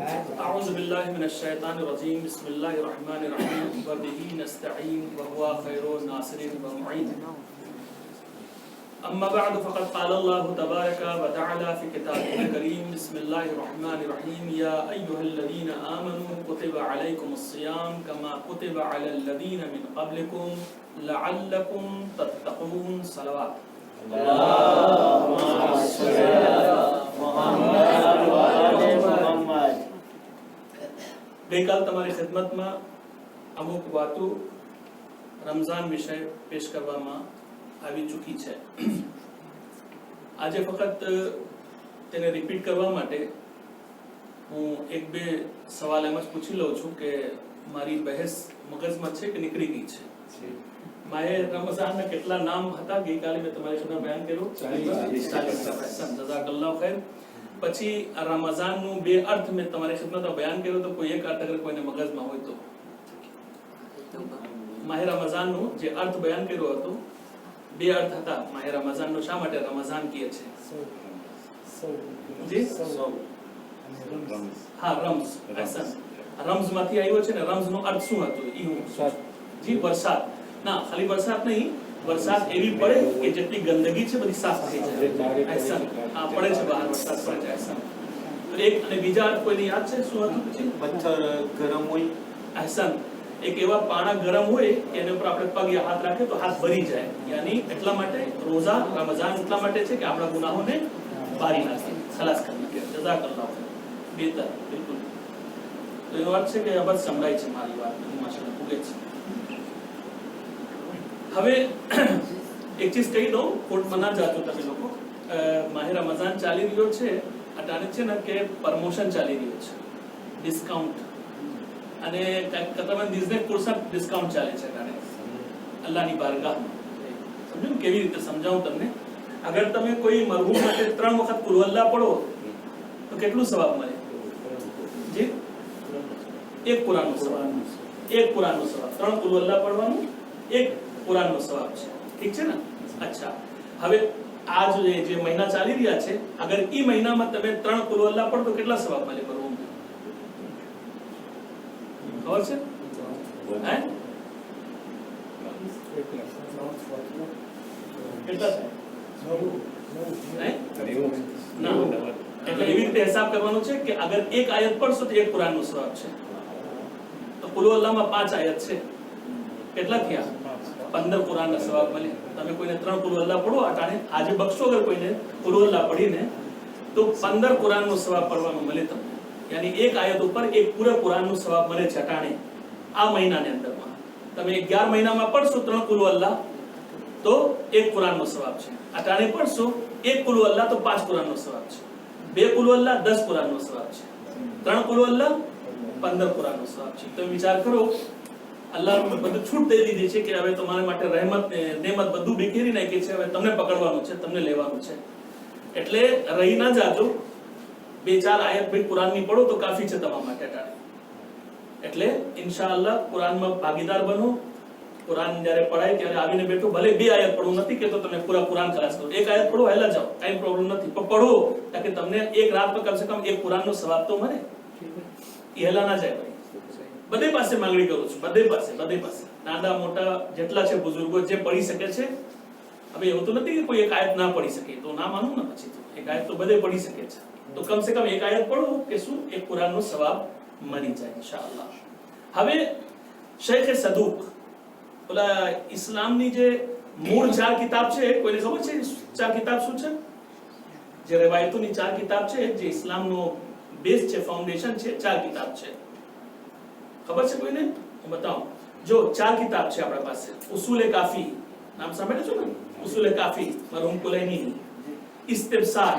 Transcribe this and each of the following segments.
أعوذ بالله من الشيطان الرجيم بسم الله الرحمن الرحيم وبه نستعين وهو خير الناصرين والمعين أما بعد فقد قال الله تبارك وتعالى في كتابه الكريم بسم الله الرحمن الرحيم يا أيها الذين آمنوا كتب عليكم الصيام كما كتب على الذين من قبلكم لعلكم تتقون صلوات اللهم صل على محمد وعلى محمد. ગઈકાલ તમારી ખિદમતમાં અમુક વાતો રમઝાન વિશે પેશ કરવામાં આવી ચૂકી છે. આજે ફક્ત તેને રિપીટ કરવા માટે હું એક બે સવાલ એમ જ પૂછી લઉં છું કે મારી બહેસ મગજમાં છે કે નીકળી ગઈ છે. માહે રમઝાનના કેટલા નામ હતા ગઈકાલે મેં તમારી સામે બયાન કર્યું 40 જઝાકલ્લાહ ખૈર. પછી આ રમઝાનનું બે અર્થ મેં તમારી ખિદમતમાં બયાન કર્યો તો કોઈ એક અર્થ અગર કોઈને મગજમાં હોય તો માહે રમઝાનનું જે અર્થ બયાન કર્યો હતો બે અર્થ હતા. માહે રમઝાનનો શા માટે રમઝાન કહે છે? જી હા રમ્ઝ અહસન રમ્ઝમાંથી આવ્યો છે ને. રમ્ઝનો અર્થ શું હતો? જી વરસાદ. ના ખાલી વરસાદ નહીં, વરસાદ એવી પડે કે જેટલી ગંદકી છે બધી સાફ થઈ જાય. અહસન આ પડે છે બહાર વરસાદ પડે છે. અહસન તો એક અને બીજા અર્થ કોઈને યાદ છે શું હતું? પછી પથ્થર ગરમ હોય. અહસન એક એવા પાણા ગરમ હોય કે એના ઉપર આપણે પગ યા હાથ રાખે તો હાથ ભરી જાય. યાની એટલા માટે રોઝા રમઝાન એટલા માટે છે કે આપણા ગુનાહોને બારી નાખે, ખલાસ કરી નાખે. જઝાકલ્લાહ બેહતર બિલકુલ. તો એનો અર્થ છે કે અબદ સંભળાય છે મારી વાત માશાઅલ્લાહ પૂગે છે. હવે એક ચીજ કહી દઉં, ખોટમાં ના જાજો તમે લોકો. માહે રમઝાન ચાલી રહ્યો છે અટાણે છે ને કે પ્રમોશન ચાલી રહ્યો છે, ડિસ્કાઉન્ટ અને કતરબંધ દીસને કુરસા ડિસ્કાઉન્ટ ચાલે છે અટાણે અલ્લાહની બારગાહમાં. સમજો કેવી રીતે સમજાવું તમને. અગર તમે કોઈ મરહૂમ માટે 3 વખત કુલ અલ્લાહ પઢો તો કેટલું સવાબ મળે? જી એક કુરાનનો સવાબ. એક કુરાનનો સવાબ. 3 કુલ અલ્લાહ પઢવાનું, એક કુરાનનો સવાબ છે. ઠીક છે ને? અચ્છા, હવે આ જે મહિના ચાલી રહ્યા છે અગર ઈ મહિનામાં તમે 3 કુલ અલ્લાહ પઢો તો કેટલા સવાબ મળે? મરહૂમ ખબર છે? હે કેટલા થાય? ના એટલે એવી રીતે હિસાબ કરવાનો છે કે અગર એક આયત પઢશો તો એક કુરાનનો સવાબ છે. તો કુલ અલ્લાહમાં 5 આયત છે. કેટલા થયા? 15 કુરાનના સવાબ મળે. તમે કોઈને 3 કુલ અલ્લાહ પઢો અટાણે આજે બક્ષો અગર કોઈને કુલ અલ્લાહ પઢીને તો 15 કુરાનનો સવાબ પડવાનો મળે તમને. યાની એક આયત ઉપર એક પૂરા કુરાનનો સવાબ મળે છે અટાણે આ મહિનાની અંદરમાં. તમે 11 મહિનામાં પઢશો 3 કુલ અલ્લાહ તો એક કુરાનનો સવાબ છે. અટાણે પઢશો એક કુલ અલ્લાહ તો 5 કુરાનનો સવાબ છે. 2 કુલ અલ્લાહ 10 કુરાનનો સવાબ છે. 3 કુલ અલ્લાહ 15 કુરાનનો સવાબ છે. તમે વિચાર કરો, અલ્લાહ બધું છૂટ દઈ દીધી છે કે હવે તમારા માટે રહેમત ને નેમત બધું બેકેરી નાખી છે. હવે તમને પકડવાનું છે, તમને લેવાનું છે. એટલે રહી ના જાજો. 2-4 આયત ભાઈ કુરાનની પઢો તો કાફી છે તમારા માટે અટાણે. એટલે ઇન્શાઅલ્લાહ કુરાનમાં ભાગીદાર બનો. કુરાન જ્યારે પઢાય ત્યારે આવીને બેઠો. ભલે 2 આયત પઢો નથી કે તો તમે પૂરા કુરાન ખલાસ કરો. 1 આયત પઢો હેલા જાઓ, કાઈ પ્રોબ્લેમ નથી. પણ પઢો તાકે તમને એક રાત પર કમ સે કમ એક કુરાનનો સવાબ તો મળે. એ હેલા ના જાય ભાઈ. બધે પાસે માંગણી કરું છું, બધે પાસે નાના મોટા જેટલા છે બુઝુર્ગો જે પઢી શકે છે. હવે એવું તો નથી કે કોઈ એક આયત ના પઢી શકે તો ના માનું ને. પછી તો એક આયત તો બધે પઢી શકે છે. તો કમ સે કમ એક આયત પઢો કે શું એક કુરાનનો સવાબ મળી જાય ઇન્શાઅલ્લાહ. હવે શેખ સદૂક ઓલા ઇસ્લામની જે મૂળ 4 કિતાબ છે, કોઈને ખબર છે 4 કિતાબ શું છે? જે રવાયતોની 4 કિતાબ છે, જે ઇસ્લામનો બેઝ છે, ફાઉન્ડેશન છે, 4 કિતાબ છે. ખબર છે કોઈને? હું બતાવું. જો 4 કિતાબ છે આપણા પાસે. ઉસૂલ કાફી નામ સાંભળ્યું છો ને? ઉસૂલ કાફી મરહૂમ કુલૈની. ઇસ્તિબસાર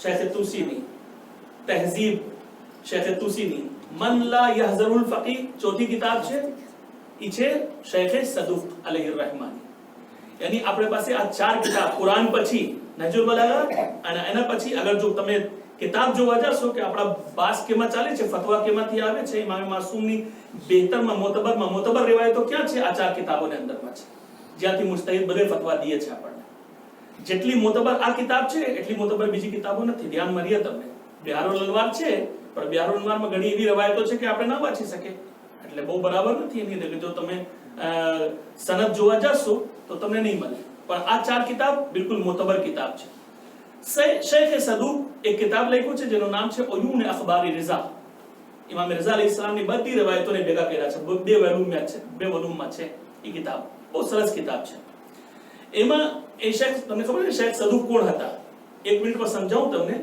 શેખ તુસીની. તહઝીબ શેખ તુસીની. મન લા યહઝરુલ ફકી ચોથી કિતાબ છે, ઈ છે શેખ સદૂક અલૈહિર રહેમાની. યાની આપણે પાસે આ 4 કિતાબ કુરાન પછી નહજુલ બલાગા અને એના પછી અગર જો તમે કિતાબ જોવા જશો કે આપણા બાસ કેમાં ચાલે છે, ફતવા કેમાંથી આવે છે, ઇમામ માસૂમની બેહતરમાં મોતબર રિવાયતો ક્યાં છે? આ 4 કિતાબોની અંદરમાં છે, જ્યાંથી મુજતહિદ બધે ફતવા દે છે આપણને. જેટલી મોતબર આ કિતાબ છે એટલી મોતબર બીજી કિતાબો નથી. ધ્યાન મારીએ તમને. બિહારુલ અનવાર છે પણ બિહારુલ અનવારમાં ઘણી એવી રવાયતો છે કે આપણે ના વાંચી શકીએ, એટલે બહુ બરાબર નથી એની અંદર. જો તમે સનદ જોવા જશો તો તમને નહીં મળે. પણ આ 4 કિતાબ બિલકુલ મોતબર કિતાબ છે. શેખ સદૂક એક કિતાબ લખ્યું છે જેનું નામ છે ઉયૂન અખબારી રિઝા. ઇમામ રિઝા અલૈહિસ્સલામની બધી રવાયતોને ભેગા કર્યા છે, 2 વોલ્યુમમાં છે એ કિતાબ. બહુ સરસ કિતાબ છે. એમાં એ શેખ, તમને ખબર છે શેખ સદૂક કોણ હતા? 1 મિનિટમાં સમજાવું તમને.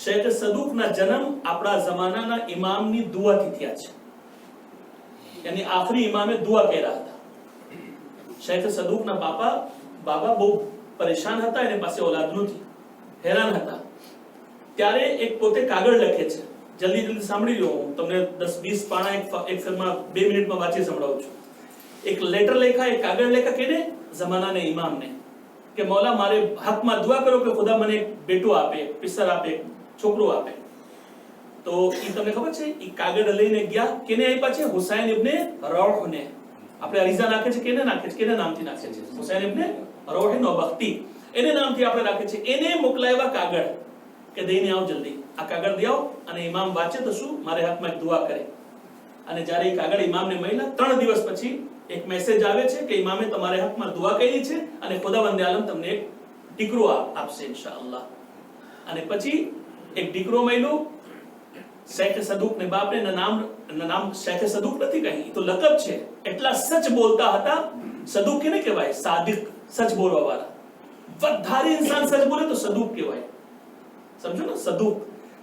શેખ સદૂકના જન્મ આપણા જમાનાના ઇમામની દુઆથી થયા છે. યાની આખરી ઇમામે દુઆ કર્યા હતા. શેખ સદૂકના બાબા બહુ પરેશાન હતા, એની પાસે ઓલાદ નહોતી, હેરાન હતા. ત્યારે એક પોતે કાગળ લખે છે, જલ્દી સાંભળી લો, હું તમને 10-20 પાના એક ફિલ્મમાં 2 મિનિટમાં વાંચી સંભળાવું છું. એક લેટર લખ્યા, એક કાગળ લખ્યા કેને? જમાનાને ઇમામને, કે મૌલા મારે હકમાં દુઆ કરો કે ખુદા મને એક બેટો આપે, પિસર આપે, છોકરો આપે. તો ઈ તમને ખબર છે ઈ કાગળ લઈને ગયા, કેને આપ્યા છે? હુસૈન ઇબ્ને રૌહને. આપણે અરીઝા નાખે છે, કેને નાખે છે? કેને નામથી નાખે છે? હુસૈન ઇબ્ને રૌહ નોબખ્તી, એને નામથી આપણે રાખે છે. એને મોકલાવ્યા કાગળ કે દઈને આવ જલ્દી, આ કાગળ દે આવ, અને ઇમામ વાંચે તો શું મારે હકમાં એક દુઆ કરે. અને જ્યારે એ કાગળ ઇમામને મળ્યા 3 દિવસ પછી એક મેસેજ આવે છે કે ઇમામે તમારે હકમાં દુઆ કરી છે અને ખુદાવંદ આલમ તમને એક દીકરો આપશે ઇન્શાઅલ્લાહ. અને પછી એક દીકરો મળ્યો શેખ સદૂક ને બાપને. નામ શેખ સદૂક નથી કહી, તો લકબ છે. એટલા સચ બોલતા હતા. સદૂક કેને કહેવાય? સાદિક, સચ બોલવા વાળા. વધારે ઇન્સાન સચ બોલે તો સદૂક કહેવાય, સમજો ને? સદૂક.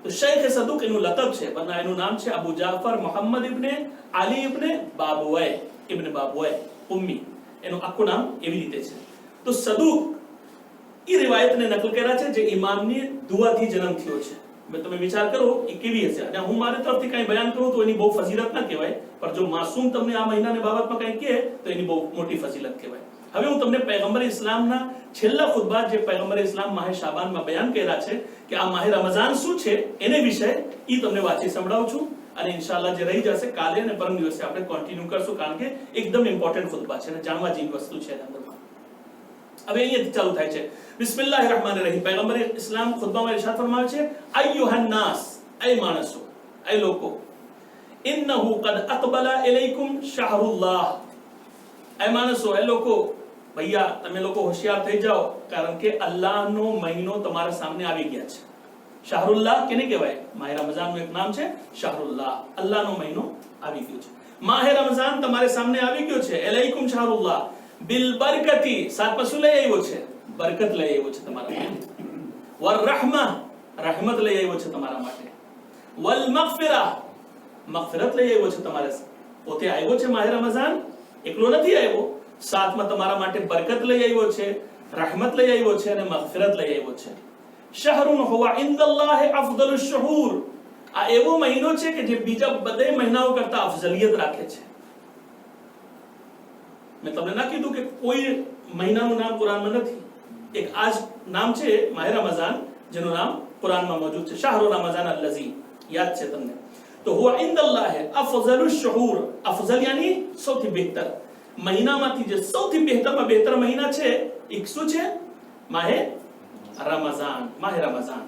તો શેખ સદૂક એનું લકબ છે, વરના એનું નામ છે અબુ જાફર મોહમ્મદ ઇબ્ને અલી ઇબ્ને બાબુઆય ઉમ્મી. એનું આખું નામ એવી રીતે છે. તો સદૂક એ રિવાયતને નકલ કર્યા છે જે ઇમામની દુઆથી જન્મ થયો છે. તમે વિચાર કરો એ કેવી હશે. અને હું મારી તરફથી કંઈ બયાન કરું તો એની બહુ ફજીલત ના કહેવાય, પણ જો માસૂમ તમને આ મહિનાની બાબતમાં કંઈ કહે તો એની બહુ મોટી ફજીલત કહેવાય. હવે હું તમને પૈગંબર ઇસ્લામના છેલ્લા ખુતબા, જે પૈગંબર ઇસ્લામ માહે શાબાનમાં બયાન કર્યા છે કે આ માહે રમઝાન શું છે એને વિશે ઈ તમને વાંચી સંભળાવું છું. અને ઇન્શાઅલ્લાહ જે રહી જશે કાલે અને પરમ દિવસે આપણે કન્ટિન્યુ કરશું, કારણ કે એકદમ ઇમ્પોર્ટન્ટ ખુતબા છે અને જાણવા જેવી વસ્તુ છે એના અંદરમાં. હવે અહીંયાથી ચાલુ થાય છે. બિસ્મિલ્લાહિર રહમાનિર રહીમ. પૈગંબર ઇસ્લામ ખુતબામાં ઇરશાદ ફરમાવે છે, અય્યુહન નાસ, એ માણસો, એ લોકો, ઇન્નહુ કદ અકબલા ઇલૈકુમ શાહરુલ્લાહ. એ માણસો, એ લોકો, ભૈયા તમે લોકો હોશિયાર થઈ જાઓ, કારણ કે અલ્લાહનો મહિનો તમારા સામે આવી ગયા છે. શાહરુલ્લાહ કેને કહેવાય? માહે રમઝાનનું એક નામ છે શાહરુલ્લાહ. અલ્લાહનો મહિનો આવી ગયો છે. માહે રમઝાન તમારે સામે આવી ગયો છે. અલૈકુમ શાહરુલ્લાહ બિલ બરકતી. સાતમાં શું લઈ આવ્યો છે? બરકત લઈ આવ્યો છે તમારા માટે. વર રહમા, રહેમત લઈ આવ્યો છે તમારા માટે. વલ મગફિરા, મગફિરત લઈ આવ્યો છે તમારે. પોતે આવ્યો છે માહે રમઝાન, એકલો નથી આવ્યો. સાથમાં તમારા માટે બરકત લઈ આવ્યો છે, રહેમત લઈ આવ્યો છે અને મગફિરત લઈ આવ્યો છે. શહરુન હુવા ઇન્દલ્લાહ અફદલુશ શુહુર. આ એવો મહિનો છે કે જે બીજા બધા મહિનાઓ કરતા અફઝલિયત રાખે છે. મેં તમને ના કીધું કે કોઈ મહિનાનું નામ કુરાનમાં નથી. એક આ જ નામ છે માહે રમઝાન, જેનું નામ કુરાનમાં મોજૂદ છે, શાહરુ રમઝાન અલ્લઝી. યાદ છે તમને? તો હુવા ઇન્દલ્લાહ અફઝલુશ શુહુર. અફઝલ યાની સૌથી બહેતર. મહિનામાંથી જે સૌથી બહેતરમાં બહેતર મહિના છે એક શું છે? માહે રમઝાન. માહે રમઝાન.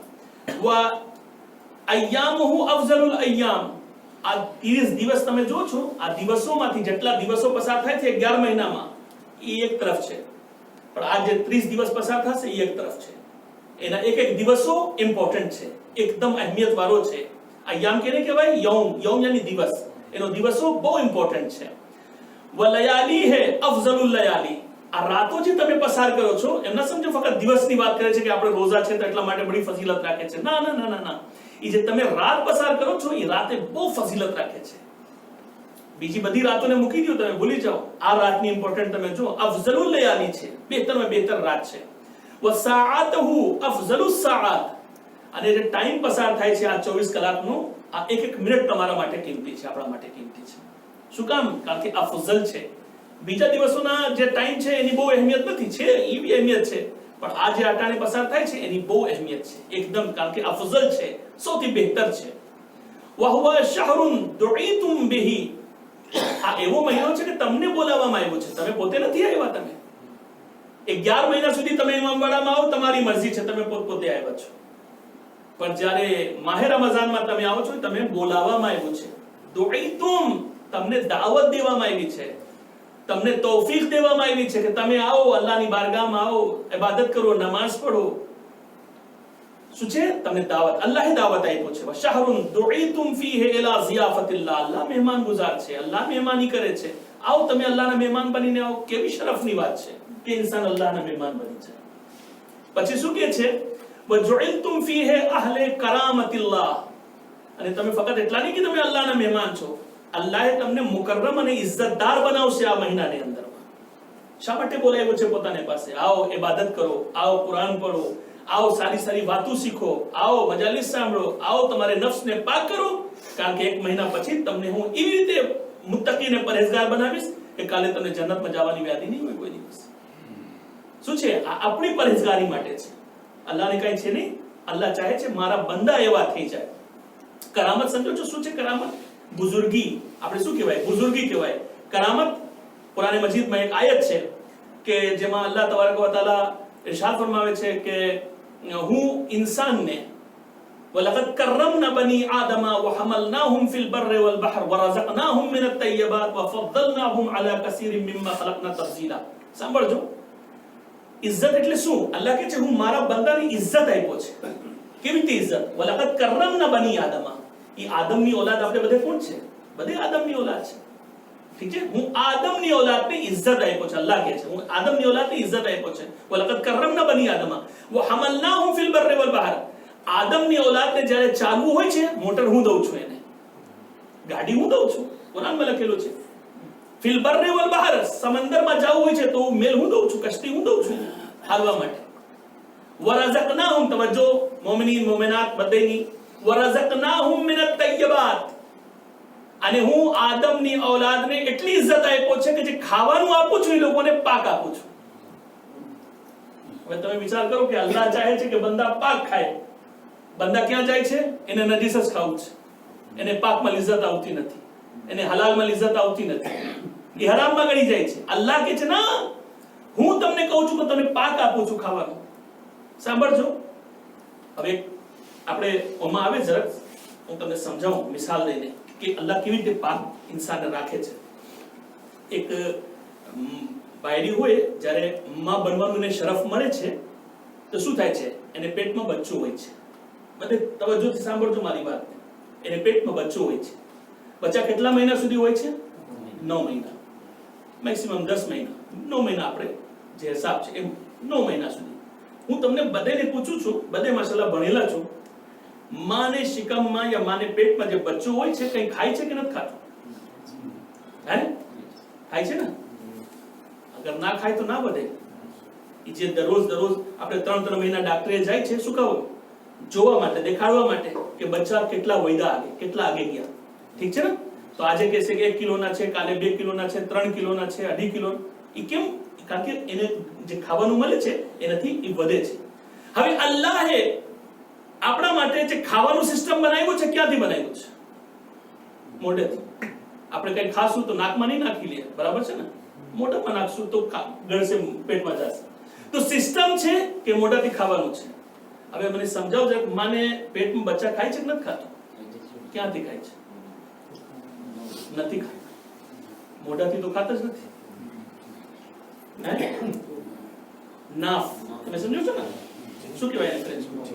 વા અય્યામુહુ અફઝલુલ અય્યામ. આ 30 દિવસ તમે જો છો, આ દિવસોમાંથી જેટલા દિવસો પસાર થાય છે 11 મહિનામાં, એ એક તરફ છે. પણ આ જે 30 દિવસ પસાર થશે એ એક તરફ છે. એના એક એક દિવસો ઇમ્પોર્ટન્ટ છે, એકદમ અહેમિયત વાળો છે. અય્યામ કેને કહેવાય? યૌમ. યૌમ યાની દિવસ. એનો દિવસો બહુ ઇમ્પોર્ટન્ટ છે. વલયાલી હે અફઝલુલ લયાલી. આ રાતો જે તમે પસાર કરો છો એમ ના સમજો ફક્ત દિવસની વાત કરે છે કે આપણે રોઝા છે તો એટલા માટે બડી ફજીલત રાખે છે. ના ના ના ના. એ જે તમે રાત પસાર કરો છો એ રાતે બહુ ફજીલત રાખે છે. બીજી બધી રાતોને મૂકી દો, તમે ભૂલી જાઓ. આ રાતની ઇમ્પોર્ટન્ટ તમે જો, અફઝલુલ લયાલી છે, બહેતરમાં બહેતર રાત છે. વસાઆતુહુ અફઝલુસ સાઆત. અને જે ટાઈમ પસાર થાય છે આ 24 કલાકનો, આ એક એક મિનિટ તમારા માટે કિંમતી છે, આપણા માટે કિંમતી છે. શું કામ? કારણ કે અફઝલ છે. બીજા દિવસોના જે ટાઈમ છે એની બહુ અહેમિયત નથી, છે એ બી અહેમિયત છે, પણ આ જે અટાણે પસાર થાય છે એની બહુ અહેમિયત છે એકદમ, કારણ કે અફઝલ છે, સૌથી બહેતર છે. વહુવા શહરુન દુઈતુમ બિહી. આ એવો મહિનો છે કે તમને બોલાવવામાં આવ્યો છે, તમે પોતે નથી આવ્યા. તમે 11 મહિના સુધી તમે ઇમામવાડામાં આવો, તમારી મરજી છે, તમે પોતે આવ્યા છો. પણ જ્યારે માહે રમઝાનમાં તમે આવો છો, તમે બોલાવવામાં આવ્યું છે, દુઈતુમ, તમને દાવત દેવામાં આવી છે, તમને તૌફીક દેવામાં આવી છે કે તમે આવો, અલ્લાહની બારગાહમાં આવો, ઇબાદત કરો, નમાઝ પઢો. શું છે? તમને દાવત, અલ્લાહે દાવત આપ્યો છે. વશહરુન દુઈતુમ ફીહી ઇલા ઝિયાફતિલ્લાહ, અલ્લાહ મહેમાન ગુજાર છે, અલ્લાહ મહેમાની કરે છે. આવો, તમે અલ્લાહના મહેમાન બનીને આવો. કેવી શરફની વાત છે કે ઇન્સાન અલ્લાહના મહેમાન બની જાય. પછી શું કહે છે? વજુઇલતુમ ફીહી અહલે કરામતિલ્લાહ, અને તમે ફક્ત એટલા નહીં કે તમે અલ્લાહના મહેમાન છો, અલ્લાહે તમને મુકર્રમ અને ઇજ્જતદાર બનાવશે આ મહિનાની અંદરમાં. શા માટે બોલાવ્યો છે પોતાને પાસે? આવો, ઇબાદત કરો, આવો, કુરાન પઢો, આવો, સારી સારી વાતો શીખો, આવો, મજાલિસ સાંભળો, આવો, તમારે નફ્સને પાક કરો, કારણ કે એક મહિના પછી તમને હું એવી રીતે મુત્તકી અને પરહેઝગાર બનાવીશ કે કાલે તમને જન્નતમાં જવાની વ્યાધિ નહીં હોય કોઈ દિવસ. શું છે? આ આપણી પરહેઝગારી માટે છે, અલ્લાહને કઈ છે નહીં. અલ્લાહ ચાહે છે મારા બંદા એવા થઈ જાય. કરામત સમજો છો? શું છે કરામત? બુઝુર્ગી. આપણે શું કહેવાય? બુઝુર્ગી કહેવાય. કરામત કુરાન મજીદમાં એક આયત છે કે જેમાં અલ્લાહ તબારક વ તઆલા ઇરશાદ ફરમાવે છે કે હું ઇન્સાનને વલકદ કરમના બની આદમ વહમલનાહુમ ફિલ બર્ર વલ બહર વરઝકનાહુમ મિન અત-તય્યબાત વફદ્દલનાહુમ અલા કસીરિન મિમ્મા ખલકના તફઝીલા. સાંભળજો, ઇજ્જત એટલે શું? અલ્લાહ કહે છે હું મારા બંદાની ઇજ્જત આપ્યો છે. કેવી રીતે ઇજ્જત? વલકદ કરમના બની આદમ. એ આદમની ઓલાદ આપણે બધે કોણ છે? બધે આદમની ઓલાદ છે. ઠીક છે? હું આદમની ઓલાદને ઇજ્જત આપ્યો છે. અલ્લાહ કહે છે હું આદમની ઓલાદને ઇજ્જત આપ્યો છે. વલકદ કરમના બની આદમ વહમલનાહુમ ફિલ બર્ર વલ બહર. આદમની ઓલાદને જ્યારે ચાલવું હોય છે, મોટર હું દઉં છું, એને ગાડી હું દઉં છું. કુરાનમાં લખેલું છે ફિલ બર્ર વલ બહર. સમંદરમાં જવું હોય છે તો મેલ હું દઉં છું, કશ્તી હું દઉં છું હાલવા માટે. વરઝકનાહુમ, તવજ્જો મોમિનીન મોમિનાત બધેની, વરઝકનાહુમ મિન અત-તય્યબાત. અને હું આદમની ઔલાદને એટલી ઇજ્જત આપ્યો છે કે જે ખાવાનું આપું છું એ લોકોને પાક આપું છું. હવે તમે વિચાર કરો કે અલ્લાહ ચાહે છે કે બંદા પાક ખાય. બંદા ક્યાં જાય છે? એને નજીસ જ ખાવું છે, એને પાકમાં લિજ્જત આવતી નથી, એને હલાલમાં લિજ્જત આવતી નથી, એ હરામમાં ગળી જાય છે. અલ્લાહ કહે છે ના, હું તમને કહું છું કે તમને પાક આપું છું ખાવાનું. સાંભળજો, હવે આપણે ઓમાં આવે જરાક હું તમને સમજાવું મિસાલ લઈને કે અલ્લાહ કેવી રીતે પાક ઇન્સાનને રાખે છે. એક બાયડી હોય, જ્યારે માં બનવાનું એને શરફ મળે છે તો શું થાય છે? એને પેટમાં બચ્ચું હોય છે. બધે તવજ્જોથી સાંભળજો મારી વાતને. એને પેટમાં બચ્ચું હોય છે. બચ્ચા કેટલા મહિના સુધી હોય છે? 9 મહિના, મેક્સિમમ 10 મહિના. 9 મહિના આપણે જે હિસાબ છે એમ 9 મહિના સુધી. હું તમને બધાને પૂછું છું, બધે માશાલ્લાહ ભણેલા છો, માને શિકમમાં યા માને પેટમાં જે બચ્ચું હોય છે કંઈ ખાય છે કે નથી ખાતું? હે, ખાય છે ને? અગર ના ખાય તો ના વધે. એ જે દરરોજ આપણે 3 મહિના ડાક્ટરે જાય છે, શું કહું? જોવા માટે, દેખાડવા માટે કે બચ્ચા કેટલા વયદા આગે, કેટલા આગે ગયા. ઠીક છે ને? તો આજે કહેશે કે 1 કિલોના છે, કાલે 2 કિલોના છે, 3 કિલોના છે, 2.5 કિલો. એ કેમ? કારણ કે એને જે ખાવાનું મળે છે એનાથી એ વધે છે. હવે અલ્લાહે આપણા માટે જે ખાવાનું સિસ્ટમ બનાવ્યું છે, ક્યાંથી બનાવ્યું છે? મોઢેથી. આપણે કંઈ ખાશું તો નાકમાં નહીં નાખી લે, બરાબર છે ને? મોઢામાં નાખશું તો ગળશે, પેટમાં જશે. તો સિસ્ટમ છે કે મોઢાથી ખાવાનું છે. હવે મને સમજાવો જરા, માને પેટમાં બચ્ચા ખાય છે કે નથી ખાતું? ક્યાંથી ખાય છે? નથી ખાતા. મોઢાથી તો ખાતા જ નથી. નાફ, તમે સમજો છો ને? શું કહેવાય એને ફ્રેન્ચમાં?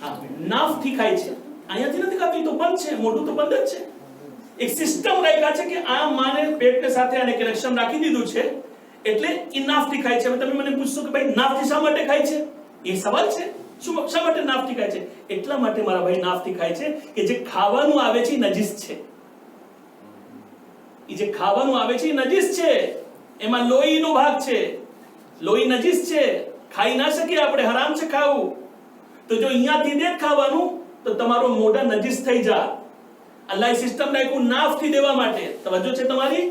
હા, નાફ થી ખાય છે. અહીંયાથી નથી ખાતું, તો બંધ છે, મોઢું તો બંધ જ છે. એક સિસ્ટમ રાખ્યા છે કે આ માને પેટને સાથે આને કનેક્શન રાખી દીધું છે એટલે એ નાફ થી ખાય છે. હવે તમે મને પૂછશો કે ભાઈ નાફ થી શા માટે ખાય છે? એ સવાલ છે. શું શા માટે નાફ થી ખાય છે? એટલા માટે મારા ભાઈ નાફ થી ખાય છે કે જે ખાવાનું આવે છે એ નજીસ છે. એ જે ખાવાનું આવે છે એ નજીસ છે, એમાં લોહીનો ભાગ છે, લોહી નજીસ છે, ખાઈ ના શકીએ આપણે, હરામ છે ખાવું. તો જો અહીંયાથી દે ખાવાનું તો તમારું મોઢા નજીસ થઈ જાય. અલ્લાહ સિસ્ટમ નાખ્યું નાફ થી દેવા માટે. તવજ્જો છે તમારી?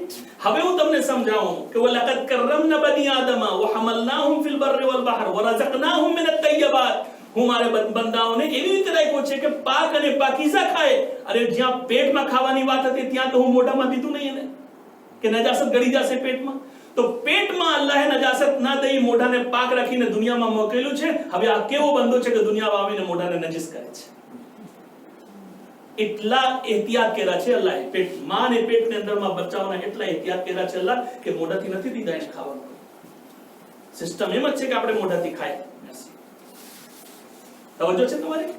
હવે હું તમને સમજાવું કે વલકદ કરમના બની આદમ વહમલનાહુમ ફિલ બર્ર વલ બહર વરઝકનાહુમ મિન અત-તય્યબાત. હું મારે બંદાઓને એવી રીતે રાખ્યો છે કે પાક અને પાકીઝા ખાય. અરે જ્યાં પેટમાં ખાવાની વાત હતી ત્યાં તો હું મોઢામાં દીધું નહીં એને કે નજાસત ગળી જશે પેટમાં. તો પેટમાં અલ્લાહે નજાસત ના દઈ મોઢાને પાક રાખીને દુનિયામાં મોકલેલું છે. હવે આ કેવો બંદો છે કે દુનિયામાં આવીને મોઢાને નજીસ કરે છે? એટલા એહતિયાત કર્યા છે અલ્લાહે. પેટ માં ને પેટની અંદરમાં બચ્ચાઓના એટલા એહતિયાત કર્યા છે અલ્લાહ કે મોઢાથી નથી દીધા એને ખાવાનું. સિસ્ટમ એમ જ છે કે આપણે મોઢાથી ખાય. તવજ્જો છે તમારી?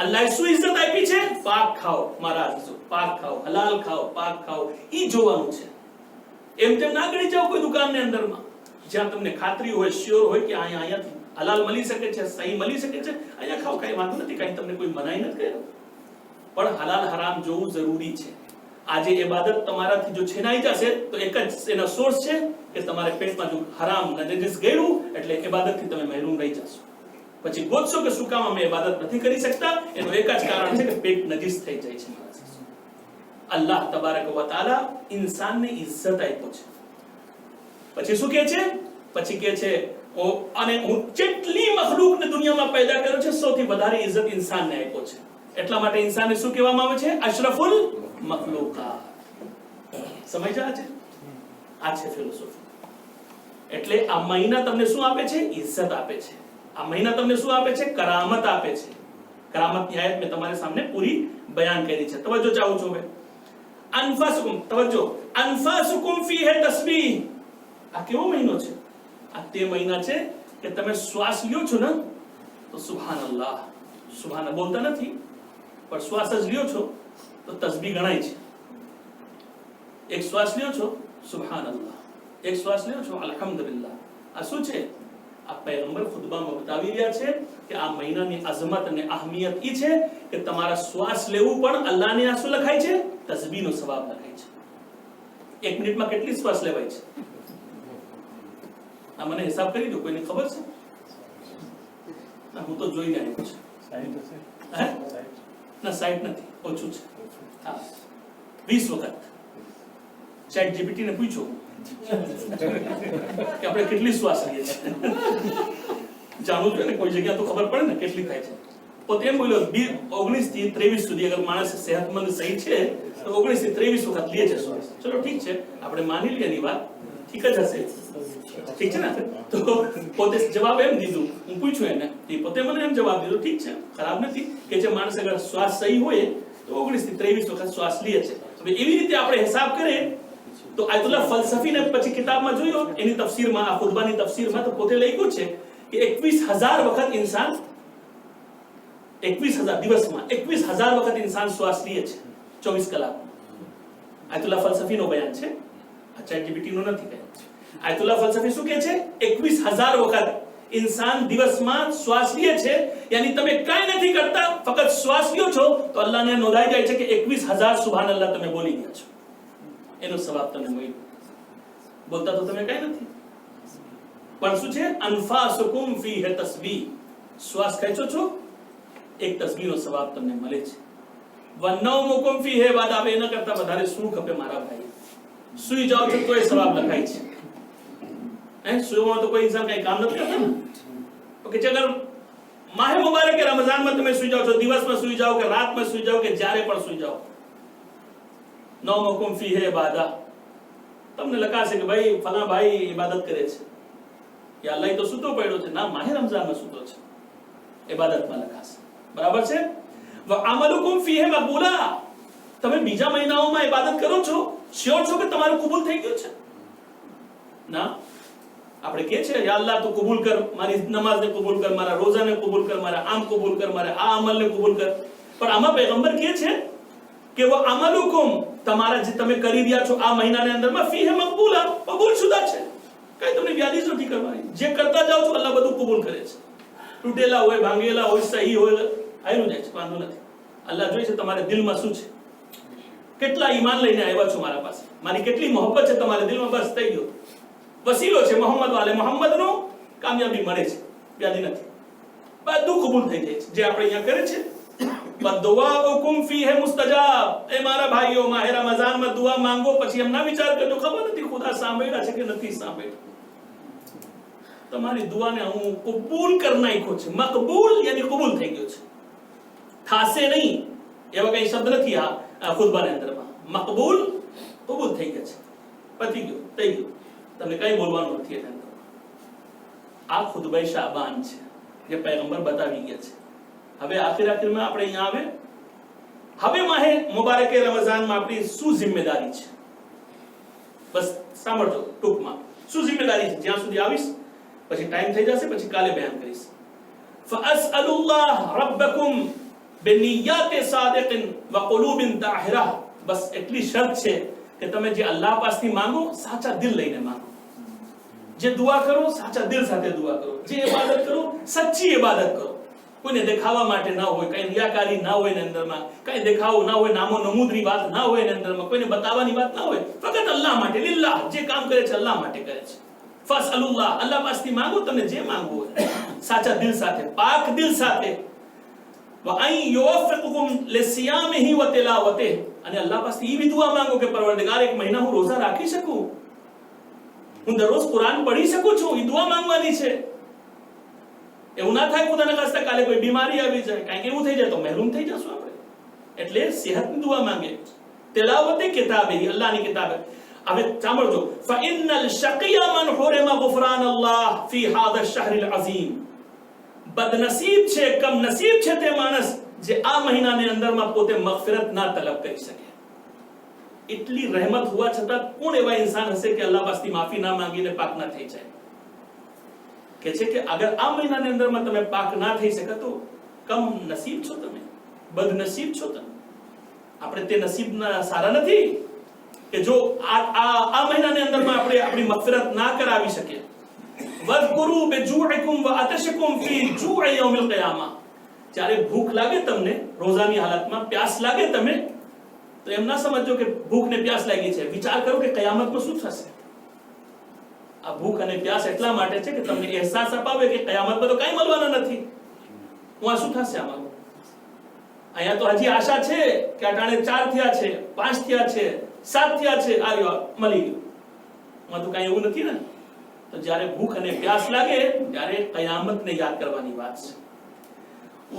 અલ્લાહે શું ઇજ્જત આપી છે? પાક ખાઓ મારા આજીજો, પાક ખાઓ, હલાલ ખાઓ, પાક ખાઓ. ઈ જોવાનું છે. એમ તેમ ના ગળી જાઓ કોઈ દુકાનની અંદરમાં જ્યાં તમને ખાતરી હોય, શ્યોર હોય કે અહીંયાથી હલાલ મળી શકે છે, સહી મળી શકે છે, અહીંયા ખાઓ, કઈ વાંધો નથી, કઈ તમને કોઈ મનાઈ નથી કર્યો. પણ હલાલ હરામ જોવું જરૂરી છે. આજે ઇબાદત તમારાથી જો છેનાઈ જશે તો એક જ એનો સોર્સ છે કે તમારે પેટમાં જો હરામ નજીસ ગયું એટલે ઇબાદતથી તમે મહેરૂમ રહી જશો. પછી ગોતશો કે શું કામ અમે ઇબાદત નથી કરી શકતા? એનું એક જ કારણ છે કે પેટ નજીસ થઈ જાય છે. અલ્લાહ તબારક વ તઆલા ઇન્સાનને ઇજ્જત આપ્યો છે. પછી શું કહે છે? પછી કહે છે અને હું જેટલી મખલૂકને દુનિયામાં પેદા કર્યો છે સૌથી વધારે ઇજ્જત ઇન્સાનને આપ્યો છે. એટલા માટે ઇન્સાનને શું કહેવામાં આવે છે? અશરફુલ મખલૂકાત. સમજ્યા છે? આ છે ફિલોસોફી. એટલે આ મહિના તમને શું આપે છે? ઇજ્જત આપે છે. આ મહિના તમને શું આપે છે? કરામત આપે છે. કરામતની આયત મેં તમારે સામે પૂરી બયાન કરી છે. તવજ્જો ચાહું છું હવે. અનફાસુકુમ, તવજ્જો, અનફાસુકુમ ફીહે તસ્બીહ. આ કેવો મહિનો છે? આ તે મહિના છે કે તમે શ્વાસ લ્યો છો ને તો સુબહાનલ્લાહ, સુબહાન બોલતા નથી પણ શ્વાસ જ લ્યો છો તો તસ્બીહ ગણાય છે. એક શ્વાસ લ્યો છો સુબહાનલ્લાહ, એક શ્વાસ લ્યો છો અલ્હમ્દુલિલ્લાહ. આ શું છે? આ પૈગંબર ખુતબામાં બતાવી રહ્યા છે કે આ મહિનાની અઝમત અને અહમિયત ઈ છે કે તમારા શ્વાસ લેવું પણ અલ્લાહને આ શું લખાય છે? તસ્બીહનો સવાબ લખાય છે. 1 મિનિટમાં કેટલી શ્વાસ લેવાય છે? આ મને હિસાબ કરી દો, કોઈને ખબર છે? ના, હું તો જોઈને આવ્યો છું. 60 હશે? હે? ના, 60 નથી, ઓછું છે. હા, 20 વખત. ચેટ જીપીટી ને પૂછો કે આપણે કેટલી શ્વાસ લઈએ છીએ. જાણવું જોઈએ ને, કોઈ જગ્યા તો ખબર પડે ને કેટલી થાય છે. પોતે એમ બોલ્યો 19 થી 23 સુધી અગર માણસ સેહતમંદ સહી છે તો 19 થી 23 વખત લે છે શ્વાસ. ચલો ઠીક છે, આપણે માની લઈએ એની વાત, ઠીક જ હશે. ઠીક છે ને? તો પોતે જવાબ એમ દીધું, હું પૂછ્યું એને, એ પોતે મને એમ જવાબ દીધો, ઠીક છે, ખરાબ નથી કે જે માણસ અગર શ્વાસ સહી હોય તો 19 થી 23 વખત શ્વાસ લે છે. હવે એવી રીતે આપણે હિસાબ કરીએ તો આયતુલ્લાહ ફલસફી ને પછી કિતાબમાં જોયો એની તફસીરમાં, આ ખુતબાની તફસીરમાં તો પોતે લખ્યું છે કે 21000 વખત ઇન્સાન 21000 દિવસમાં 21000 વખત ઇન્સાન શ્વાસ લે છે 24 કલાક. આયતુલ્લાહ ફલસફીનો બયાન છે, આ ચેટ જીપીટી નો નથી કહ્યું. આયતુલ્લાહ ફલસફી શું કહે છે? 21000 વખત ઇન્સાન દિવસમાં શ્વાસ લે છે. યાની તમે કાંઈ નથી કરતા, ફક્ત શ્વાસ લ્યો છો તો અલ્લાહને નોંધાઈ જાય છે કે 21000 સુબહાનલ્લાહ તમે બોલી ગયા છો. એનો સવાબ તમને મળ્યો. બોલતા તો તમે કાંઈ નથી. પણ શું છે? અનફાસુકુમ ફીહે તસ્બીહ. શ્વાસ ખેંચો છો, એક તસ્બીહનો સવાબ તમને મળે છે. વનૌમુકુમ ફીહે ઇબાદત. આવે એના કરતા વધારે શું ખપે મારા ભાઈ? સુઈ જાઓ છો તો એ સવાબ લખાય છે. સુવામાં તો કોઈ ઇન્સાન કઈ કામ નથી કરતા ને. ઓકે, અગર માહે મુબારક કે રમઝાનમાં તમે સુઈ જાઓ છો, દિવસમાં સુઈ જાઓ કે રાતમાં સુઈ જાઓ કે જ્યારે પણ સુઈ જાઓ, નૌમુકુમ ફીહે ઇબાદત. તમને લખાશે કે ભાઈ ફલા ભાઈ ઇબાદત કરે છે, યા અલ્લાહ તો સૂતો પડ્યો છે. ના, માહે રમઝાનમાં સૂતો છે, ઇબાદતમાં લખાશે. બરાબર છે? વ અમલુકુમ ફીહે મકબૂલા. તમે બીજા મહિનાઓમાં ઇબાદત કરો છો, શ્યોર છો કે તમારું કબૂલ થઈ ગયું છે? ના, આપણે કહે છે યા અલ્લાહ તું કબૂલ કર, મારી નમાઝને કબૂલ કર, મારા રોઝાને કબૂલ કર, મારા આમ કબૂલ કર, મારા આ અમલને કબૂલ કર. પણ આમાં પૈગંબર કહે છે કે વો અમલુકુમ, તમારા જે તમે કરી રહ્યા છો આ મહિનાની અંદરમાં, ફીહે મકબૂલા, કબૂલ શુદા છે. કઈ તમને વ્યાધિ નથી કરવાની. જે કરતા જાઓ છો અલ્લાહ બધું કબૂલ કરે છે. તૂટેલા હોય, ભાંગેલા હોય, સહી હોય, આયલું જાય છે, વાંધો નથી. અલ્લાહ જોઈ છે તમારા દિલમાં શું છે, કેટલા ઈમાન લઈને આવ્યા છો મારા પાસે, મારી કેટલી મોહબ્બત છે તમારા દિલમાં. બસ થઈ ગયો. વસીલો છે મોહમ્મદ વાલે મોહમ્મદનો, કામયાબી મળે છે, વ્યાધિ નથી. બધું કબૂલ થઈ જાય છે જે આપણે અહીંયા કરે છે. બદુઆઉકુમ ફીહે મુસ્તજાબ. એ મારા ભાઈઓ, માહે રમઝાનમાં દુઆ માંગો, પછી એમ ના વિચાર કરજો ખબર નથી ખુદા સાંભળ્યા છે કે નથી સાંભળ્યા. તમારી દુઆને હું કબૂલ કરી નાખ્યો છે. મકબૂલ યાની કબૂલ થઈ ગયો છે, થાશે નહીં એવા કઈ શબ્દ નથી આ ખુતબાની અંદરમાં. મકબૂલ કબૂલ થઈ ગયા છે, પતી ગયું, થઈ ગયું. તમને કઈ બોલવાનું નથી એના અંદર. આ ખુતબા શાબાન છે જે પૈગંબર બતાવી ગયા છે. હવે આખિરમાં આપણે અહીંયા આવે, હવે માહે મુબારકે રમઝાનમાં આપણી શું જિમ્મેદારી છે, બસ સાંભળજો ટૂંકમાં શું જિમ્મેદારી છે. જ્યાં સુધી આવીશ પછી ટાઈમ થઈ જશે, પછી કાલે બયાન કરીશ. ફઅસઅલુલ્લાહ રબ્બકુમ બિનિયાત સાદિક વકુલુબ તાહિરા. બસ એટલી શરત છે કે તમે જે અલ્લાહ પાસેથી માંગો સાચા દિલ લઈને માંગો, જે દુઆ કરો સાચા દિલ સાથે દુઆ કરો, જે ઇબાદત કરો સચ્ચી ઇબાદત કરો. કોઈને દેખાવા માટે ના હોય, કઈ રિયાકારી ના હોય એની અંદરમાં, કઈ દેખાવો ના હોય, નામો નમૂદની વાત ના હોય એની અંદરમાં, કોઈને બતાવવાની વાત ના હોય, ફક્ત અલ્લાહ માટે, લિલ્લાહ. જે કામ કરે છે અલ્લાહ માટે કરે છે. ફસઅલુલ્લાહ, અલ્લાહ પાસેથી માંગો, તમને જે માંગવું હોય સાચા દિલ સાથે, પાક દિલ સાથે. વઅન યુવફિકુમ લિસિયામિહી વ તિલાવતિહી, અને અલ્લાહ પાસેથી એ દુઆ માંગો કે પરવરદિગાર એક મહિના હું રોજા રાખી શકું, હું દરરોજ કુરાન પઢી શકું છું. એ દુઆ માંગવાની છે. એવું ના થાય ખુદાના ખાસ્તા કાલે કોઈ બીમારી આવી જાય, કાંઈક એવું થઈ જાય તો મહેરૂમ થઈ જશું આપણે. એટલે સેહતની દુઆ માંગે, તિલાવતે કિતાબી, અલ્લાહની કિતાબ. હવે સાંભળજો, ફઇન્નલ શቂય મન હુરિમા ગુફરાન અલ્લાહ ફી હાદા શહર અઝીમ. બદનસીબ છે, કમ નસીબ છે તે માણસ જે આ મહિનાની અંદરમાં પોતે મગફિરત ના તલબ કરી શકે. એટલી રહેમત હોવા છતાં કોણ એવા ઇન્સાન હશે કે અલ્લાહ પાસેથી માફી ના માંગીને પાક ના થઈ જાય? કે છે કે અગર આ મહિનાની અંદરમાં તમે પાક ના થઈ શકે તો કમ નસીબ છો તમે, બદનસીબ છો તમે. આપણે તે નસીબના સારા નથી કે જો આ મહિનાની અંદરમાં આપણે આપણી મગફિરત ના કરાવી શકીએ. વઝકુરુ બિજૂഇકુમ વ અતશિકુમ ફી જૂഇ યૌમિલ કિયામah. જ્યારે ભૂખ લાગે તમને રોજાની હાલતમાં, પ્યાસ લાગે તમે, તો એમ ના સમજો કે ભૂખ ને પ્યાસ લાગી છે. વિચાર કરો કે કયામતમાં શું થશે. આ ભૂખ અને પ્યાસ એટલા માટે છે કે તમને અહેસાસ અપાવે કે કયામતમાં તો કઈ મળવાનું નથી. હું શું થશે આમાં? અહીંયા તો હજી આશા છે કે અટાણે 4 થયા છે, 5 થયા છે, 7 થયા છે, આવ્યો મળી ગયું. હું તો કઈ એવું નથી ને. તો જ્યારે ભૂખ અને પ્યાસ લાગે ત્યારે કયામતને યાદ કરવાની વાત છે.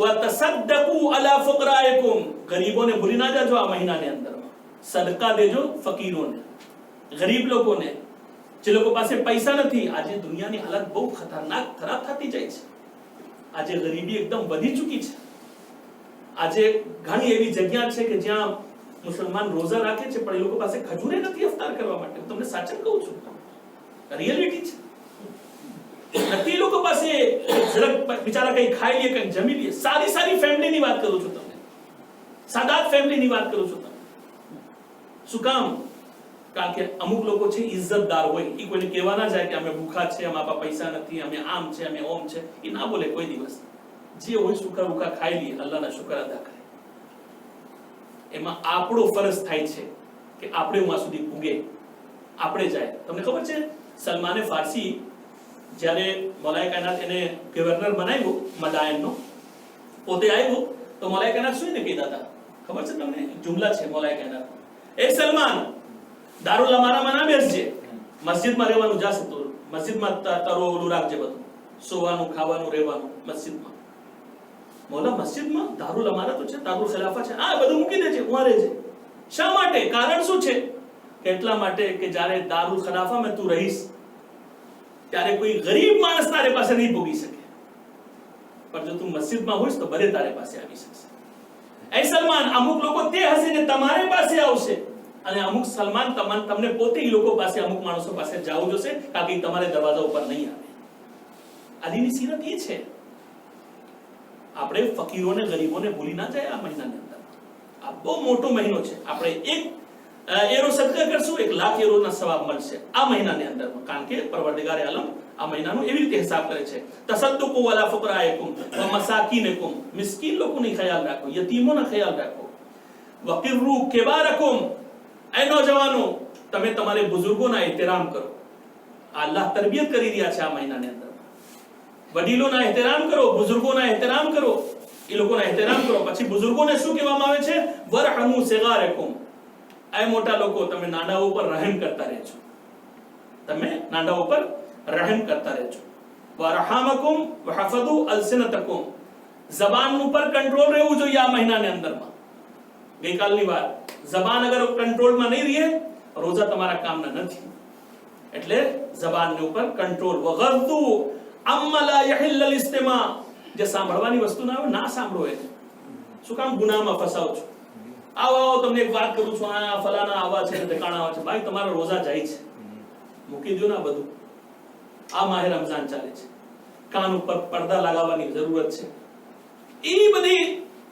વતસદ્દકુ અલા ફુકરાઇકુમ. ગરીબોને ભૂલી ના જાજો આ મહિનાની અંદરમાં. સદકા દેજો ફકીરોને, ગરીબ લોકોને, જે લોકો પાસે પૈસા નથી. આજે દુનિયાની હાલત બહુ ખતરનાક ખરાબ થતી જાય છે. આજે ગરીબી એકદમ વધી ચૂકી છે. આજે ઘણી એવી જગ્યા છે કે જ્યાં મુસલમાન રોજા રાખે છે પણ એ લોકો પાસે ખજૂરે નથી ઇફતાર કરવા માટે. હું તમને સાચું કહું છું, રિયાલિટી છે. નથી લોકો પાસે જરાક બિચારા કઈ ખાઈ લે, કઈ જમી લે. સારી સારી ફેમિલીની વાત કરું છું તમને, સાદાત ફેમિલીની વાત કરું છું તમને. શું કામ? કારણ કે અમુક લોકો છે ઇજ્જતદાર હોય, એ કોઈને કહેવા ના જાય કે અમે ભૂખા છે, અમારા પૈસા નથી, અમે આમ છે, અમે ઓમ છે. એ ના બોલે કોઈ દિવસ. જે હોય સુખા રૂખા ખાઈ લઈએ, અલ્લાહના શુકર અદા કરે. એમાં આપણો ફરજ થાય છે કે આપણે ઉમાં સુધી પૂગે, આપણે જાય. તમને ખબર છે સલમાને ફારસી જ્યારે મૌલાએ કાયનાત એને ગવર્નર બનાવ્યો મદાયનનો, પોતે આવ્યો તો મૌલાએ કાયનાત શું એને કહેતા હતા ખબર છે તમને? જુમલા છે મૌલાએ કાયનાત, એ સલમાન દારૂલ અમારામાં ના બેસજે, મસ્જિદમાં રહેવાનું જાશે, તો મસ્જિદમાં તારો ઓલું રાખજે, બધું સોવાનું ખાવાનું રહેવાનું મસ્જિદમાં. મૌલા મસ્જિદમાં દારૂલ અમારા તો છે, દારૂલ ખિલાફા છે, આ બધું મૂકી દેજે, ઉભા રહેજે. શા માટે? કારણ શું છે? એટલા માટે કે જ્યારે દારૂલ ખિલાફામાં તું રહીશ ત્યારે કોઈ ગરીબ માણસ તારે પાસે નહીં ભોગી શકે, પણ જો તું મસ્જિદમાં હોઈશ તો બધે તારે પાસે આવી શકશે. એ સલમાન, અમુક લોકો તે હશે ને તમારે પાસે આવશે, અને અમુક સલમાન તમને પોતે એ લોકો પાસે, અમુક માણસો પાસે જવું જોશે, કારણ કે તમારે દરવાજા ઉપર નહીં આવે. આદિની સીરત એ છે. આપણે ફકીરોને ગરીબોને ભૂલી ના જાય આ મહિનાની અંદર. આ બહુ મોટો મહિનો છે. આપણે એક એરો સદકા કરશું, 1 લાખ એરોના સવાબ મળશે આ મહિનાની અંદર. કારણ કે પરવરદિગારે આલમ આ મહિનાનો એવી રીતે હિસાબ કરે છે. તસદ્દુકુ અલા ફુકરાઇકુમ વ મસાકીનકુમ. મિસ્કીન લોકોનો ખ્યાલ રાખો, યતીમોનો ખ્યાલ રાખો. વકિરુ કિબારકુમ. એ નોજવાનો, તમે તમારે બુઝુર્ગોના એહતરામ કરો. અલ્લાહ તરબિયત કરી રહ્યા છે આ મહિનાની અંદર. વડીલોના એહતરામ કરો, બુઝુર્ગોના એહતરામ કરો, એ લોકોના એહતરામ કરો. પછી બુઝુર્ગોને શું કહેવામાં આવે છે? વરહમુ સિગારકુમ. આ મોટા લોકો, તમે નાના ઉપર રહેમ કરતા રહેજો, તમે નાના ઉપર રહેમ કરતા રહેજો. વરહામકુમ વહફદુ અલસિનતકુમ. જબાન ઉપર કંટ્રોલ રહેવું જોઈએ આ મહિનાની અંદરમાં. ગઈકાલની વાત, જબાન અગર કંટ્રોલમાં નહીં રહે, રોજા તમારા કામના નથી. એટલે જબાનની ઉપર કંટ્રોલ. વગરદુ અમ્મા લા યહિલ અલ ઇસ્તિમા, જે સાંભળવાની વસ્તુ ના હોય ના સાંભળો એને. શું કામ ગુનાહમાં ફસાવ છો? આવો તમને એક વાત કરું છું, આ ફલાના આવા છે ઠેકાણા આવા છે. ભાઈ તમારો રોઝા જાય છે, મૂકી દો ના બધું. આ માહે રમઝાન ચાલે છે, કાન ઉપર પડદા લગાવવાની જરૂરત છે. એ બધી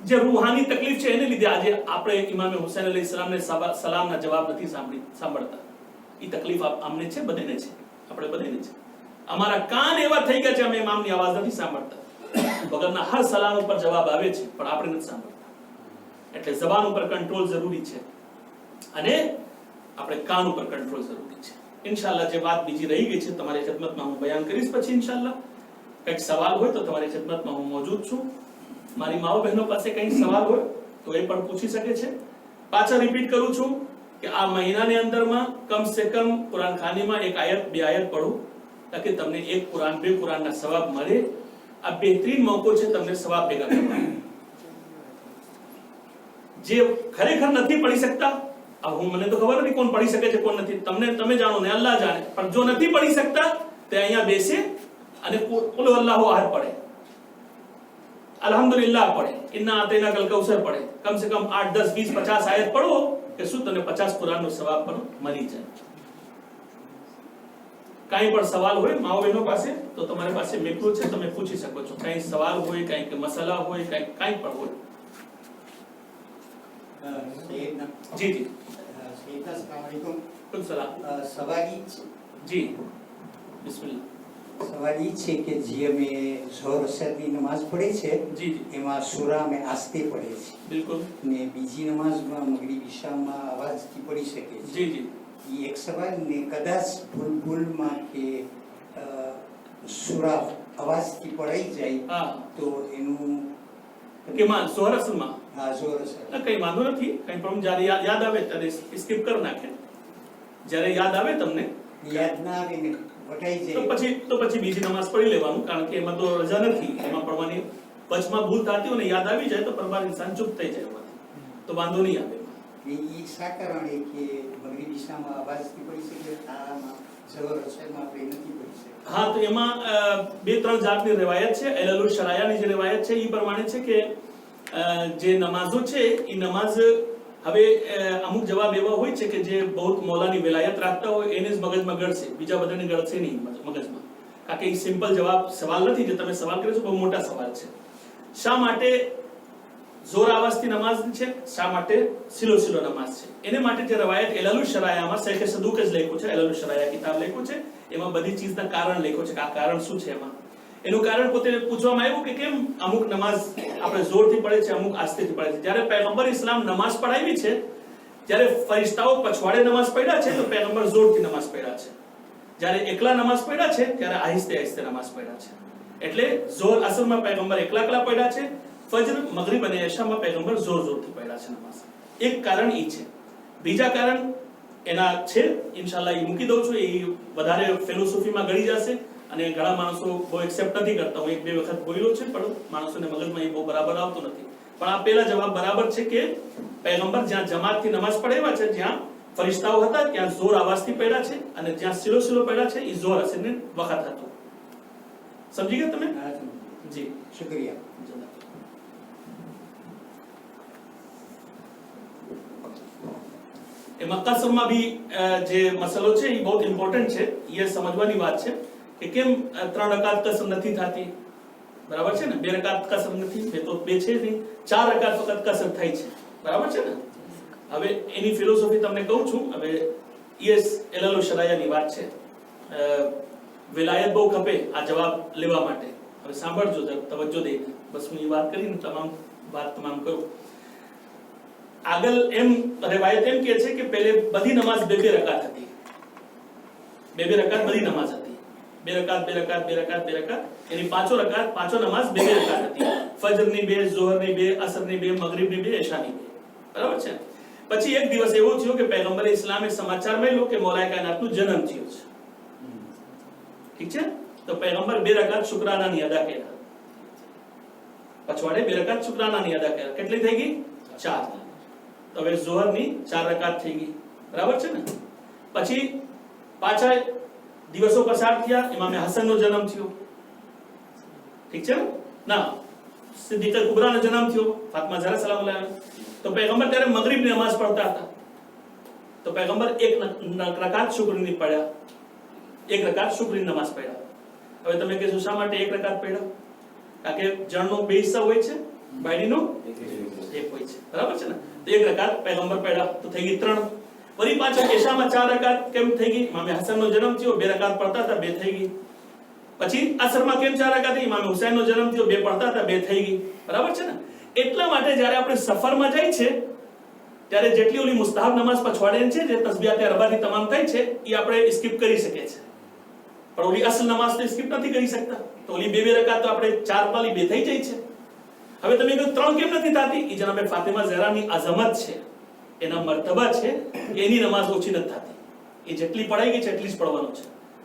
જે રૂહાની તકલીફ છે એને લીધે આજે આપણે ઇમામ હુસૈન અલૈહિસ્સલામને સલામના જવાબ નથી સાંભળતા. એ તકલીફ અમને છે, બધાને છે, આપણે બધાને છે. અમારા કાન એવા થઈ ગયા છે, અમે ઇમામની અવાજ નથી સાંભળતા. વગરના હર સલામ ઉપર જવાબ આવે છે, પણ આપણે નથી સાંભળતા. એટલે જબાન ઉપર કંટ્રોલ જરૂરી છે અને આપણે કાન ઉપર કંટ્રોલ જરૂરી છે. ઇન્શાઅલ્લાહ જે વાત બીજી રહી ગઈ છે તમારી ખિદમતમાં હું બયાન કરીશ પછી ઇન્શાઅલ્લાહ. કંઈક સવાલ હોય તો તમારી ખિદમતમાં હું મોજૂદ છું. મારી માઓ બહેનો પાસે કંઈ સવાલ હોય તો એ પણ પૂછી શકે છે. પાછા રિપીટ કરું છું કે આ મહિનાની અંદરમાં કમ સે કમ કુરાન ખાનીમાં એક આયત બે આયત પઢો તાકી તમને એક કુરાન બે કુરાનના સવાબ મળે. આ બહેતરીન મોકો છે તમને સવાબ ભેગા કરવાનો. જે ખરેખર નથી પડી શકતા, હું મને તો ખબર નથી કોણ પડી શકે છે કોણ નથી, તમે જાણો ને અલ્લાહ જાણે. પણ જો નથી પડી શકતા તે અહીંયા બેસે અને કુલ અલ્લાહુ અહદ પડે, અલ્હમ્દુલિલ્લાહ પડે, ઇન્ના આતૈના કલ કૌસર પડે. કમ સે કમ 8 10 20 50 આયત પઢો કે શું તને 50 કુરાનનો સવાબ પણ મળી જાય. કાંઈ પણ સવાલ હોય માઓ બહેનો પાસે તો તમારી પાસે મેકરો છે, તમે પૂછી શકો છો. કાંઈ સવાલ હોય, કાંઈ મસલા હોય, કાંઈ પણ હોય. જી જી अस्सलाम वालेकुम. कुल सलाम. સવારી જી બિસ્મિલ્લાહ. સવારી છે કે જે અમે ઝોહર અસરની નમાઝ પડે છે જી જી એમાં સૂરા અમે આસ્તે પડે છે બિલકુલ. ને બીજી નમાઝમાં મગરીબ ઈશામાં અવાજથી પડી શકે છે. જી જી એ એક સવાલ ને કદાચ ભૂલમાં કે સૂરા અવાજથી પડાઈ જાય હા તો એનું કે માં સોહર અસરમાં હા ઝોહર અસર કઈ વાંધો નથી, કઈ પ્રોબ્લેમ. જ્યારે યાદ આવે ત્યારે સ્કીપ કરી નાખે. જ્યારે યાદ આવે તમને યાદ ના આવે ને વટાઈ તો જાય પછી બીજી નમાઝ પઢી લેવાનું, કારણ કે એમાં તો રજા નથી. એમાં પડવાની વચમાં ભૂલ થતી હોય ને યાદ આવી જાય તો પરબાર ઇન્સાન ચૂપ થઈ જાય એમાંથી, તો વાંધો નહીં આવે. એ શા કારણે કે મગરીબ ઈશામાં અવાજથી પડી શકે, આમાં ઝોહર અસરમાં આપણે નથી પડી શકે. હા, તો એમાં બે ત્રણ જાતની riwayat છે. અલલુલ શરાયાની જે riwayat છે એ પ્રમાણે છે કે જે નમાઝો છે એ નમાઝ હવે અમુક જવાબ એવા હોય છે કે જે બહુ મૌલાની વિલાયત રાખતા હોય એને જ મગજમાં ગળશે, બીજા બધાને ગળશે નહીં મગજમાં. કારણ કે એ સિમ્પલ સવાલ નથી જે તમે સવાલ કર્યો છો, બહુ મોટા સવાલ છે. શા માટે જોર આવાજથી નમાઝ છે, શા માટે સિલો નમાઝ છે? એને માટે જે રવાયત અલલુલ શરાયામાં શેખ સદુક જ લખ્યું છે, અલલુલ શરાયા કિતાબ લખ્યું છે. એમાં બધી ચીજના કારણ લખ્યું છે કે આ કારણ શું છે. એમાં એનું કારણ પોતે પૂછવામાં આવ્યું કે કેમ અમુક નમાઝ આપણે જોરથી પડે છે, અમુક આસ્તેથી પડે છે. જ્યારે પૈગંબર ઇસ્લામ નમાઝ પઢાવી છે, જ્યારે ફરિશ્તાઓ પછવાડે નમાઝ પઢ્યા છે તો પૈગંબર જોરથી નમાઝ પઢ્યા છે. જ્યારે એકલા નમાઝ પઢ્યા છે ત્યારે આહિસ્તે આહિસ્તે નમાઝ પઢ્યા છે. એટલે ઝોહર અસરમાં પૈગંબર એકલા પઢ્યા છે, ફજર મગરિબ અને ઇશામાં પૈગંબર જોરથી પઢ્યા છે નમાઝ. એક કારણ ઈ છે. બીજા કારણ એના છે, ઇન્શાઅલ્લાહ એ મૂકી દઉં છું. એ વધારે ફિલોસોફીમાં ગળી જશે અને ઘણા માણસો બહુ એક્સેપ્ટ નથી કરતા. હું એક બે વખત બોલ્યો છે પણ માણસોને મગજમાં એ બહુ બરાબર આવતું નથી. પણ આ પહેલા જવાબ બરાબર છે કે પૈગંબર જ્યાં જમાતથી નમાઝ પઢાવ્યા છે, જ્યાં ફરિશ્તાઓ હતા ત્યાં જોર આવાજથી પઢ્યા છે, અને જ્યાં સિલો પઢ્યા છે એ જોર અસરને વખત હતો. સમજી ગયા તમે? જી શુક્રિયા. એમાં કસરમાં બી જે મસલો છે એ બહુ ઇમ્પોર્ટન્ટ છે. એ સમજવાની વાત છે કે કેમ 3 રકાત કસર નથી થતી. બરાબર છે ને? 2 રકાત કસર નથી, બે તો બે છે નહીં, 4 રકાત ફક્ત કસર થાય છે. બરાબર છે ને? હવે એની ફિલોસોફી તમને કહું છું. હવે યસ અલલુલ શરાયાની વાત છે. વિલાયત બહુ ખપે આ જવાબ લેવા માટે. હવે સાંભળજો, તવજ્જો દઈને. બસ હું એ વાત કરીને તમામ કરું. આગળ એમ riwayat એમ કહે છે કે પહેલે બધી નમાઝ 2 રકાત હતી. 2 રકાત બધી નમાઝ હતી. 2 રકાત એની પાંચો નમાઝ 2 રકાત હતી. ફજરની 2, ઝોહરની 2, અસરની 2, મગરિબની 2, ઇશાની 2. બરાબર છે? પછી એક દિવસ એવો થયો કે પૈગંબરે ઇસ્લામે સમાચાર મળ્યો કે મૌલાએ કાયનાતનો જન્મ થયો છે. ઠીક છે? તો પૈગંબર 2 રકાત શુક્રાનાની અદા કર્યા. પછવાડે 2 રકાત શુક્રાનાની અદા કર્યા. કેટલી થઈ ગઈ? 4. તો હવે ઝોહરની 4 રકાત થઈ ગઈ. બરાબર છે ને? પછી પાછા દિવસો પસાર થયા, ઇમામે હસનનો જન્મ થયો, ઠીક છે ના, સિદ્દીક કુબરાનો જન્મ થયો, ફાતિમા ઝહરા સલામુલ્લાહ અલૈહા. તો પૈગંબર ત્યારે મગરિબની નમાઝ પઢતા હતા, તો પૈગંબર એક રકાત શુક્રની પડ્યા, એક રકાત શુક્રની નમાઝ પડ્યા. હવે તમે કહેશો શા માટે એક રકાત પડ્યા? કારણ કે જણનો બે હિસ્સા હોય છે, બાયડીનો એક હોય છે, બરાબર છે ને? તો એક રકાત પૈગંબર પડ્યા તો થઈ ગઈ 3. વળી પાછળ એશામાં 4 રકાત કેમ થઈ ગઈ? ઇમામે હસનનો જન્મ થયો, 2 રકાત પડતા હતા, 2 થઈ ગઈ. પછી અસરમાં કેમ 4 રકાત થઈ? ઇમામે હુસૈનનો જન્મ થયો, 2 પડતા હતા, 2 થઈ ગઈ, બરાબર છે ને? એટલા માટે જ્યારે આપણે સફરમાં જાય છે ત્યારે જેટલી ઓલી મુસ્તાહબ નમાઝ પછવાડે છે, જે તસ્બીહાત અરબાથી તમામ થાય છે, એ આપણે સ્કીપ કરી શકીએ છીએ, પણ ઓલી અસલ નમાઝ તો સ્કીપ નથી કરી શકતા. તો ઓલી 2 રકાત તો આપણે 4 પાલી 2 થઈ જાય છે. હવે તમે કહો 3 કેમ નથી થતી? એ જનાબે ફાતિમા ઝહરાની અઝમત છે, એના મર્તબા છે, એની નમાઝ ઓછી નથી થતી. એ જેટલી પડાઈ ગઈ છે એટલી જ પડવાનું છે.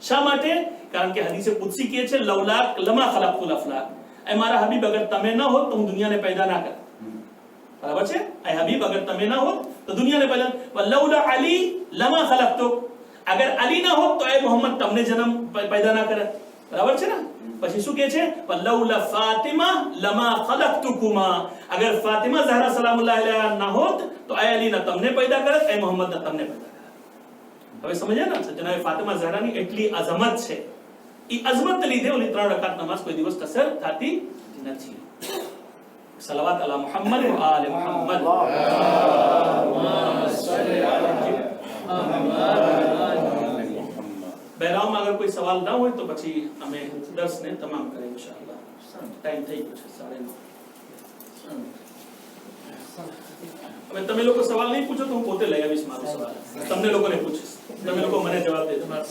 શા માટે? કારણ કે હદીસે કુદસી કહે છે, લૌલાક લમા ખલકતુલ અફલાક, એ મારા હબીબ અગર તમે ન હોત તો હું દુનિયાને પેદા ના કરત. બરાબર છે? એ હબીબ અગર તમે ના હોત તો દુનિયાને પેદા, વલૌલા અલી લમા ખલકતુક, અગર અલી ના હોત તો એ મોહમ્મદ તમને જન્મ પેદા ના કરત. બરાબર છે ને? પછી શું કહે છે? વલૌલા ફાતિમા લમા ખલકતુકુમા, અગર ફાતિમા ઝહરા સલામુલ્લાહ અલૈહા ના હોત તો એ અલી ના તમને પેદા કરત, એ મોહમ્મદ ના તમને પેદા કરત. હવે સમજ્યા ને? જનાબે ફાતિમા ઝહરાની એટલી અઝમત છે. ઈ અઝમત લીધે ઓલી 3 રકાત નમાઝ કોઈ દિવસ કસર થતી નથી. સલાવત અલા મુહમ્મદ વ આલે મુહમ્મદ. અલ્લાહુમ્મા સલ્લી અલા મુહમ્મદ. બહેરામાં અગર કોઈ સવાલ ના હોય તો પછી અમે દર્સને તમામ કરીએ ઇન્શાઅલ્લાહ. ટાઈમ થઈ ગયો છે 9:30. હવે તમે લોકો સવાલ નહીં પૂછો તો હું પોતે લઈ આવીશ મારો સવાલ, તમને લોકોને પૂછીશ, તમે લોકો મને જવાબ દેજો. મોહમ્મદ